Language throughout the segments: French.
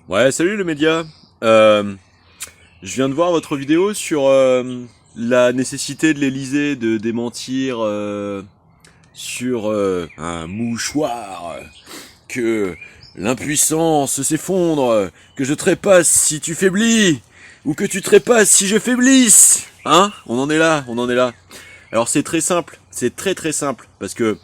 Ouais, salut le média. Je viens de voir votre vidéo sur la nécessité de l'Élysée de démentir sur un mouchoir que l'impuissance s'effondre, que je trépasse si tu faiblis, ou que tu trépasses si je faiblisse. Hein? On en est là, on en est là. Alors c'est très simple, c'est très très simple, parce que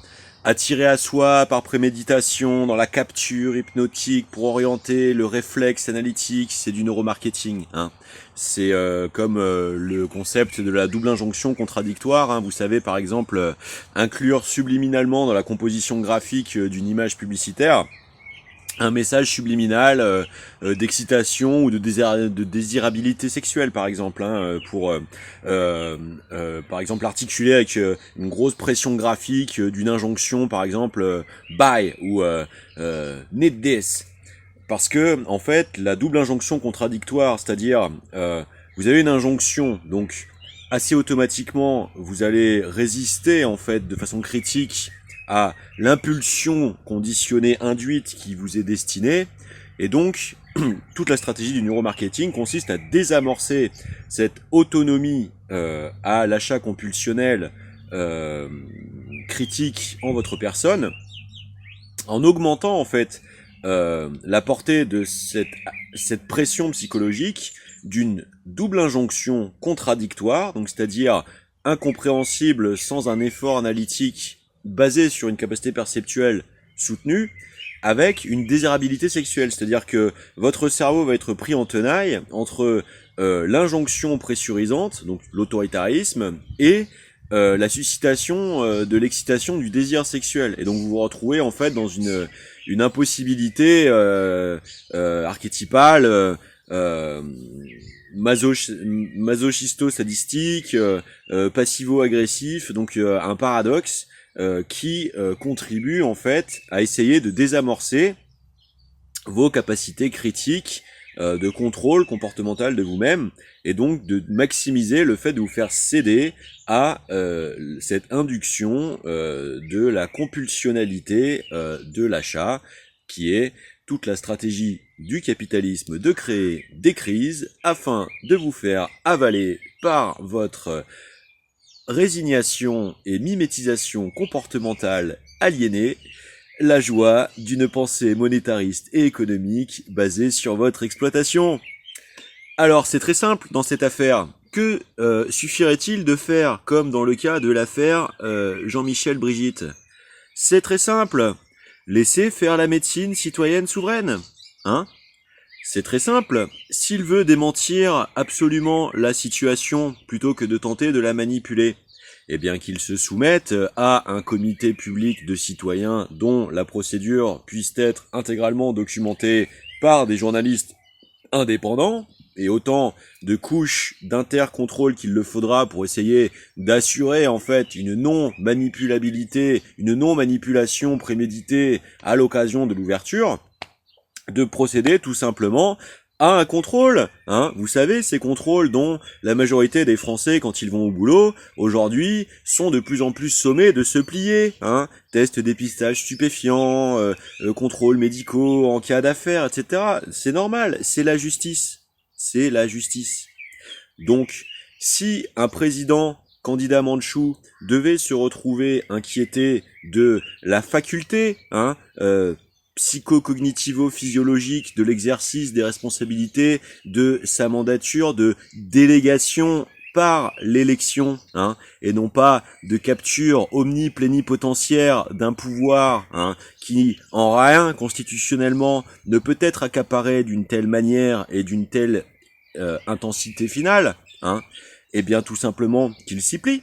attirer à soi par préméditation, dans la capture hypnotique pour orienter le réflexe analytique, c'est du neuromarketing. Hein. C'est comme le concept de la double injonction contradictoire. Hein. Vous savez par exemple inclure subliminalement dans la composition graphique d'une image publicitaire un message subliminal d'excitation ou de désirabilité sexuelle par exemple, hein, pour par exemple articuler avec une grosse pression graphique d'une injonction par exemple buy ou need this, parce que en fait la double injonction contradictoire, c'est-à-dire vous avez une injonction, donc assez automatiquement vous allez résister en fait de façon critique à l'impulsion conditionnée induite qui vous est destinée, et donc toute la stratégie du neuromarketing consiste à désamorcer cette autonomie à l'achat compulsionnel critique en votre personne, en augmentant en fait la portée de cette pression psychologique d'une double injonction contradictoire, donc c'est-à-dire incompréhensible sans un effort analytique basé sur une capacité perceptuelle soutenue, avec une désirabilité sexuelle, c'est-à-dire que votre cerveau va être pris en tenaille entre l'injonction pressurisante, donc l'autoritarisme, et la suscitation de l'excitation du désir sexuel, et donc vous vous retrouvez en fait dans une impossibilité archétypale, masochisto-sadistique, passivo-agressif, donc un paradoxe qui contribue en fait à essayer de désamorcer vos capacités critiques de contrôle comportemental de vous-même, et donc de maximiser le fait de vous faire céder à cette induction de la compulsionnalité de l'achat, qui est toute la stratégie du capitalisme de créer des crises afin de vous faire avaler par votre résignation et mimétisation comportementale aliénée la joie d'une pensée monétariste et économique basée sur votre exploitation. Alors c'est très simple dans cette affaire. Que suffirait-il de faire comme dans le cas de l'affaire Jean-Michel Brigitte? C'est très simple. Laissez faire la médecine citoyenne souveraine. Hein? C'est très simple. S'il veut démentir absolument la situation plutôt que de tenter de la manipuler, eh bien qu'il se soumette à un comité public de citoyens dont la procédure puisse être intégralement documentée par des journalistes indépendants, et autant de couches d'intercontrôle qu'il le faudra pour essayer d'assurer en fait une non-manipulabilité, une non-manipulation préméditée à l'occasion de l'ouverture, de procéder tout simplement à un contrôle, hein. Vous savez, ces contrôles dont la majorité des Français, quand ils vont au boulot, aujourd'hui, sont de plus en plus sommés de se plier, hein. Tests, dépistage stupéfiants, contrôles médicaux en cas d'affaires, etc. C'est normal, c'est la justice. C'est la justice. Donc, si un président candidat Mandchou devait se retrouver inquiété de la faculté, hein, psychocognitivo-physiologique de l'exercice des responsabilités de sa mandature de délégation par l'élection, hein, et non pas de capture omniplénipotentiaire d'un pouvoir, hein, qui en rien constitutionnellement ne peut être accaparé d'une telle manière et d'une telle intensité finale, hein, et bien tout simplement qu'il s'y plie.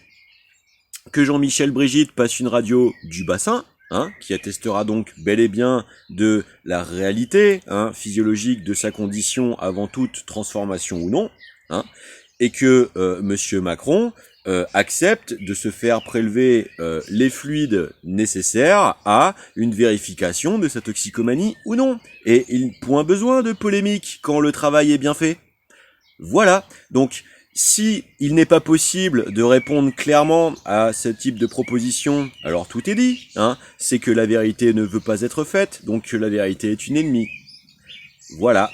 Que Jean-Michel Brigitte passe une radio du bassin, hein, qui attestera donc bel et bien de la réalité, hein, physiologique de sa condition avant toute transformation ou non, hein, et que Monsieur Macron accepte de se faire prélever les fluides nécessaires à une vérification de sa toxicomanie ou non. Et point besoin de polémique quand le travail est bien fait. Voilà, donc si il n'est pas possible de répondre clairement à ce type de proposition, alors tout est dit, hein, c'est que la vérité ne veut pas être faite, donc que la vérité est une ennemie. Voilà.